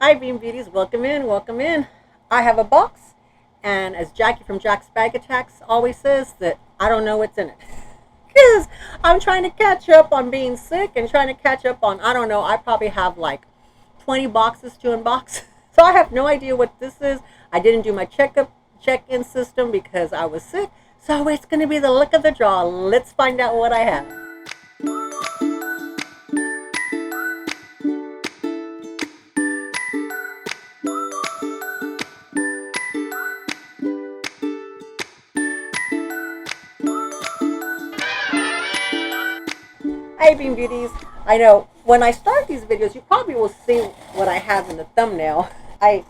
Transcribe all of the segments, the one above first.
Hi, Bean Beauties. Welcome in. Welcome in. I have a box, and as Jackie from Jack's Bag Attacks always says, that I don't know what's in it. Because I'm trying to catch up on being sick and trying to catch up on, I don't know, I probably have like 20 boxes to unbox. So I have no idea what this is. I didn't do my check-in system because I was sick. So it's going to be the luck of the draw. Let's find out what I have. Hi, Bean Beauties. I know when I start these videos, you probably will see what I have in the thumbnail. I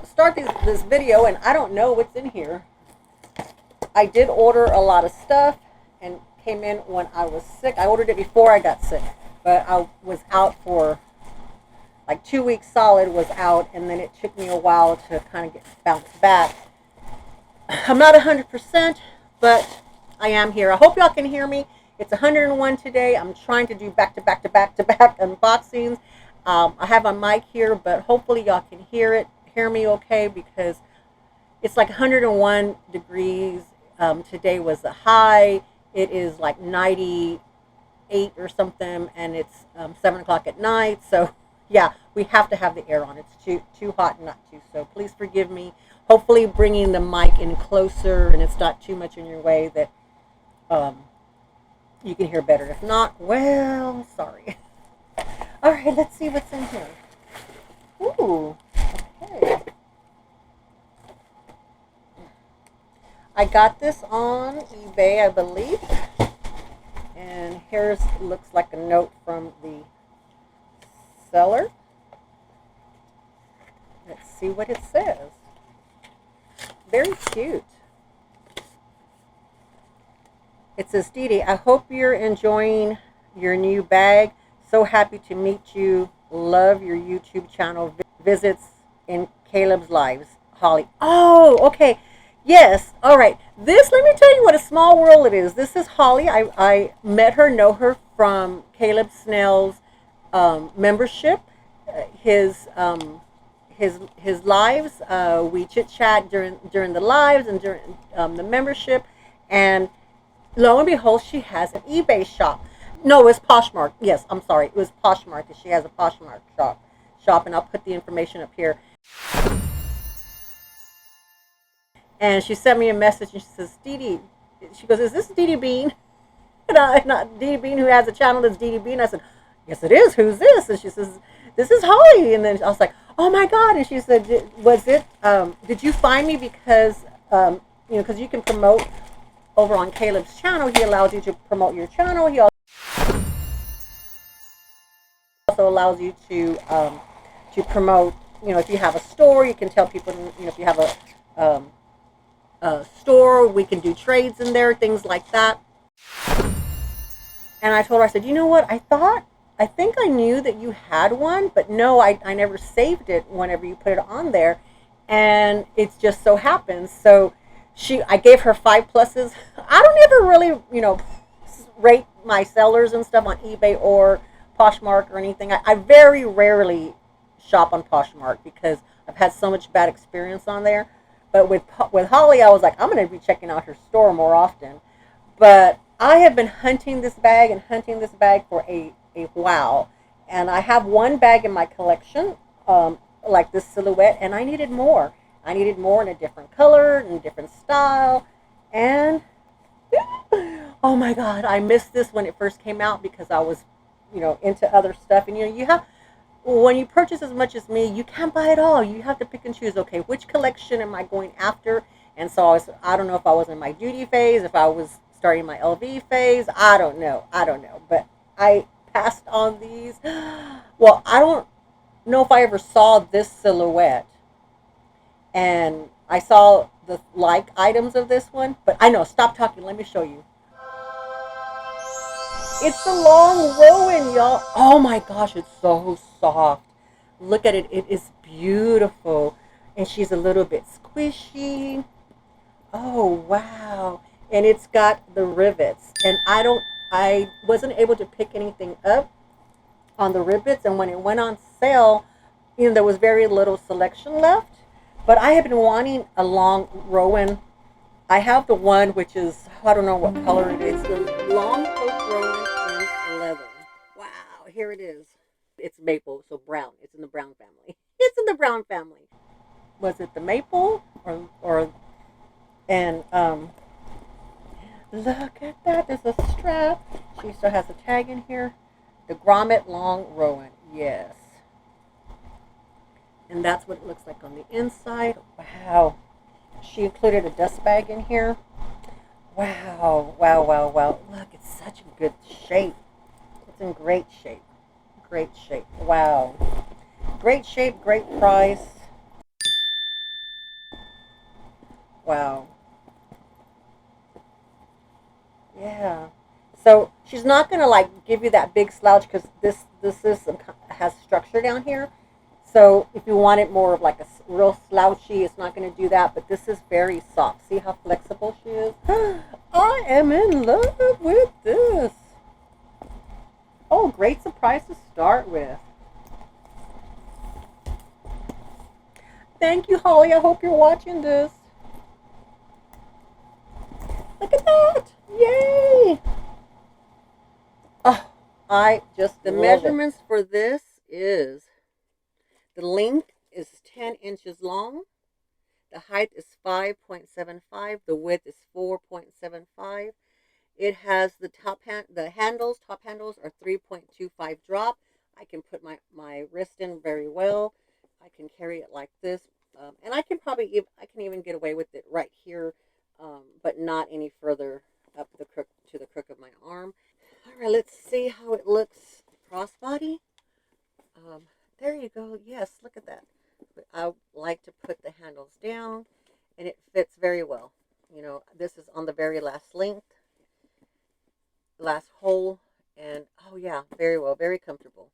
start this video and I don't know what's in here. I did order a lot of stuff and came in when I was sick. I ordered it before I got sick, but I was out for like 2 weeks solid, was out, and then it took me a while to kind of get bounced back. I'm not 100%, but I am here. I hope y'all can hear me. It's 101 today. I'm trying to do back-to-back unboxings. I have a mic here, but hopefully y'all can hear me okay, because it's like 101 degrees. Today was the high. It is like 98 or something, and it's 7 o'clock at night. So yeah, we have to have the air on. It's too hot not to. So please forgive me. Hopefully bringing the mic in closer and it's not too much in your way, that you can hear better. If not, well, sorry. All right, let's see what's in here. Ooh, okay. I got this on eBay, I believe. And here's, looks like a note from the seller. Let's see what it says. Very cute. It says, Dee Dee, I hope you're enjoying your new bag. So happy to meet you. Love your YouTube channel visits in Caleb's lives. Holly. Oh, okay. Yes. All right. This, let me tell you what a small world it is. This is Holly. I met her, know her from Caleb Snell's membership. His lives. We chit chat during the lives and during the membership, and lo and behold, she has an eBay shop. No, it was Poshmark. Yes, I'm sorry, it was Poshmark. She has a Poshmark shop, and I'll put the information up here. And she sent me a message, and she says, Dee Dee, she goes, is this Dee Dee Bean? Not Dee Dee Bean, who has a channel that's Dee Dee Bean. I said, yes, it is. Who's this? And she says, this is Holly. And then I was like, oh my God. And she said, was it, did you find me because, because you can promote over on Caleb's channel. He allows you to promote your channel. He also allows you to promote, if you have a store, you can tell people, if you have a store, we can do trades in there, things like that. And I told her, I said, you know what, I think I knew that you had one, but no, I never saved it whenever you put it on there. And it just so happens. So I gave her 5 pluses. I don't ever really, rate my sellers and stuff on eBay or Poshmark or anything. I very rarely shop on Poshmark because I've had so much bad experience on there. But with Holly, I was like, I'm going to be checking out her store more often. But I have been hunting this bag for a while. And I have one bag in my collection, like this silhouette, and I needed more. I needed more in a different color and a different style. And oh my God, I missed this when it first came out because I was, into other stuff. And you have, when you purchase as much as me, you can't buy it all. You have to pick and choose. Okay, which collection am I going after? And so I don't know if I was in my duty phase, if I was starting my LV phase. I don't know. But I passed on these. Well, I don't know if I ever saw this silhouette. And I saw the like items of this one, but I know, stop talking, let me show you. It's the Long Rowan, y'all. Oh my gosh, it's so soft. Look at it, it is beautiful. And she's a little bit squishy. Oh wow. And it's got the rivets. And I wasn't able to pick anything up on the rivets, and when it went on sale, you know, there was very little selection left. But I have been wanting a long Rowan. I have the one which is, I don't know what color it is, the long coat Rowan in leather. Wow, here it is. It's maple, so brown. It's in the brown family. It's in the brown family. Was it the maple or and look at that. There's a strap. She still has a tag in here. The Grommets Long Rowan. Yes. And that's what it looks like on the inside. Wow. She included a dust bag in here. Wow. Wow, wow, wow. Look, it's such a good shape. It's in great shape. Great shape. Wow. Great shape, great price. Wow. Yeah. So she's not gonna like give you that big slouch because this is has structure down here. So if you want it more of like a real slouchy, it's not gonna do that. But this is very soft. See how flexible she is? I am in love with this. Oh, great surprise to start with. Thank you, Holly. I hope you're watching this. Look at that. Yay. Oh, the measurements for this is, the length is 10 inches long. The height is 5.75. The width is 4.75. It has the top handles are 3.25 drop. I can put my wrist in very well. I can carry it like this. And I can even get away with it right here, but not any further up the crook to the crook of my arm. All right, let's see how it looks crossbody. There you go. Yes, look at that. I like to put the handles down, and it fits very well. You know, this is on the very last hole, and oh yeah, very well, very comfortable.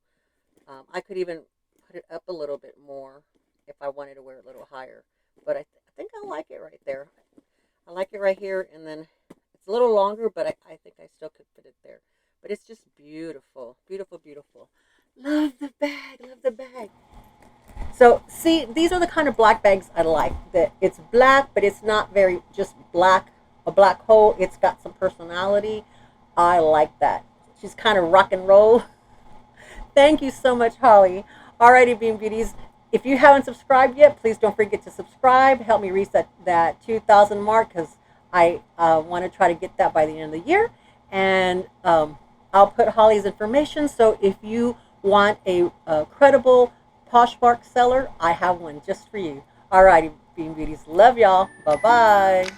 I could even put it up a little bit more if I wanted to wear it a little higher, but I think I like it right there. I like it right here, and then it's a little longer, but I think I still could fit it there. But it's just beautiful, beautiful, beautiful. Love the bag, love the bag. So see, these are the kind of black bags I like. That it's black, but it's not very just black, a black hole. It's got some personality. I like that. She's kind of rock and roll. Thank you so much, Holly. Alrighty, Bean Beauties. If you haven't subscribed yet, please don't forget to subscribe. Help me reach that 2,000 mark because I want to try to get that by the end of the year. And I'll put Holly's information. So if you want a credible Poshmark seller, I have one just for you. Alrighty, Bean Beauties. Love y'all. Bye-bye.